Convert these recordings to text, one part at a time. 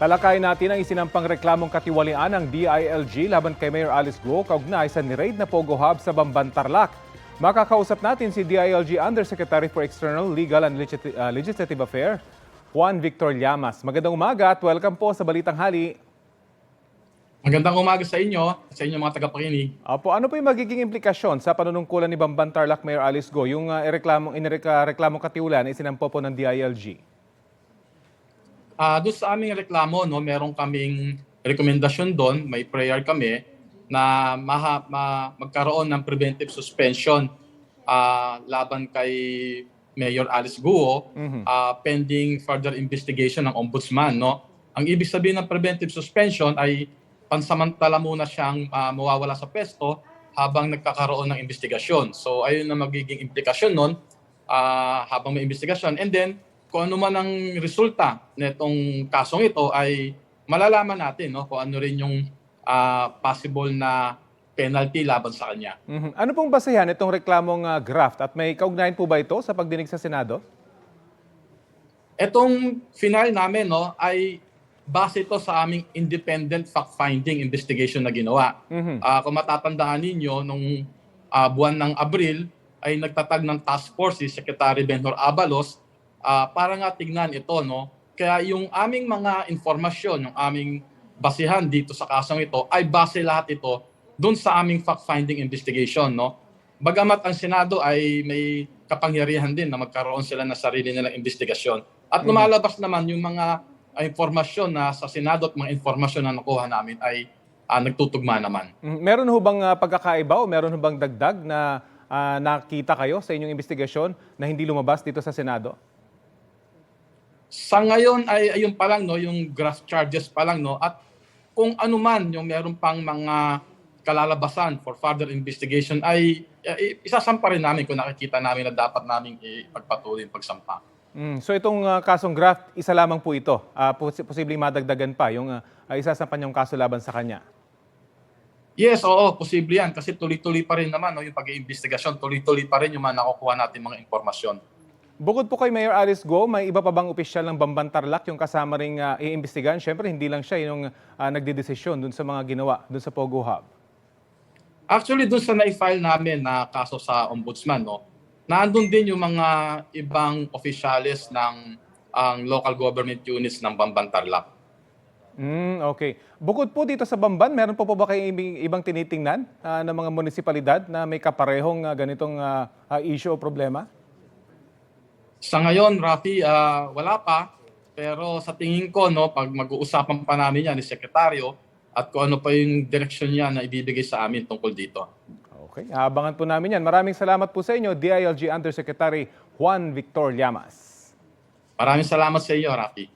Talakayin natin ang isinampang reklamong katiwalian ng DILG laban kay Mayor Alice Guo kaugnay sa niraid na Pogo Hub sa Bamban, Tarlac. Makakausap natin si DILG Undersecretary for External, Legal and Legislative Affairs, Juan Victor Llamas. Magandang umaga at welcome po sa Balitang Hali. Magandang umaga sa inyo at sa inyong mga tagapakinig. Apo, ano po yung magiging implikasyon sa panunungkulan ni Bamban Tarlac Mayor Alice Guo, yung reklamong katiwalian na isinampo po ng DILG? Doon sa aming reklamo, no, meron kaming rekomendasyon doon, may prayer kami na magkaroon ng preventive suspension laban kay Mayor Alice Guo pending further investigation ng Ombudsman. No? Ang ibig sabihin ng preventive suspension ay pansamantala muna siyang mawawala sa pwesto habang nagkakaroon ng investigasyon. So ayun na magiging implikasyon nun habang may investigasyon. And then, kung ano man ang resulta nitong kasong ito ay malalaman natin, no, kung ano rin yung possible na penalty laban sa kanya. Ano pong basehan itong reklamong graft at may kaugnayan po ba ito sa pagdinig sa Senado? Itong final namin, no, ay base ito sa aming independent fact-finding investigation na ginawa. Kung matatandaan ninyo, nung buwan ng Abril ay nagtatag ng task force si Secretary Benhur Abalos para nga tignan ito, no. Kaya yung aming mga informasyon, yung aming basihan dito sa kasong ito ay base lahat ito doon sa aming fact-finding investigation, no. Bagamat ang Senado ay may kapangyarihan din na magkaroon sila ng sarili nilang investigasyon. At lumalabas naman yung mga informasyon na sa Senado at mga informasyon na nakuha namin ay nagtutugma naman. Meron ho bang pagkakaiba o meron ho bang dagdag na nakita kayo sa inyong investigasyon na hindi lumabas dito sa Senado? Sa ngayon ay ayun pa lang, no, yung graft charges pa lang, no, at kung ano man yung meron pang mga kalalabasan for further investigation ay isasampa rin namin kung nakikita namin na dapat naming ipagpatuloy yung pagsampa. So itong kasong graft, isa lamang po ito. Posibleng madagdagan pa yung isasampan yung kaso laban sa kanya. Yes, oo, posible yan kasi tuloy-tuloy pa rin naman, no, yung pag-iimbestigasyon, tuloy-tuloy pa rin yung mga nakukuha natin mga impormasyon. Bukod po kay Mayor Alice Guo, may iba pa bang opisyal ng Bamban Tarlac yung kasama ring iimbestigahan? Siyempre, hindi lang siya yung nagdedesisyon dun sa mga ginawa dun sa Pogo Hub. Actually, dun sa na-file namin na kaso sa Ombudsman, no, nandun din yung mga ibang opisyalis ng local government units ng Bamban Tarlac. Okay. Bukod po dito sa Bamban, meron po ba kayo ibang tinitingnan ng mga munisipalidad na may kaparehong ganitong issue o problema? Sa ngayon, Rafi, wala pa. Pero sa tingin ko, no, pag mag-uusapan pa namin yan ni Sekretaryo at kung ano pa yung direksyon niya na ibibigay sa amin tungkol dito. Okay, abangan po namin yan. Maraming salamat po sa inyo, DILG Undersecretary Juan Victor Llamas. Maraming salamat sa iyo, Rafi.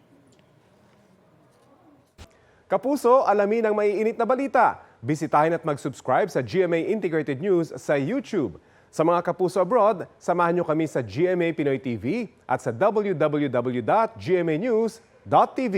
Kapuso, alamin ang maiinit na balita. Bisitahin at mag-subscribe sa GMA Integrated News sa YouTube. Sa mga kapuso abroad, samahan nyo kami sa GMA Pinoy TV at sa www.gmanews.tv.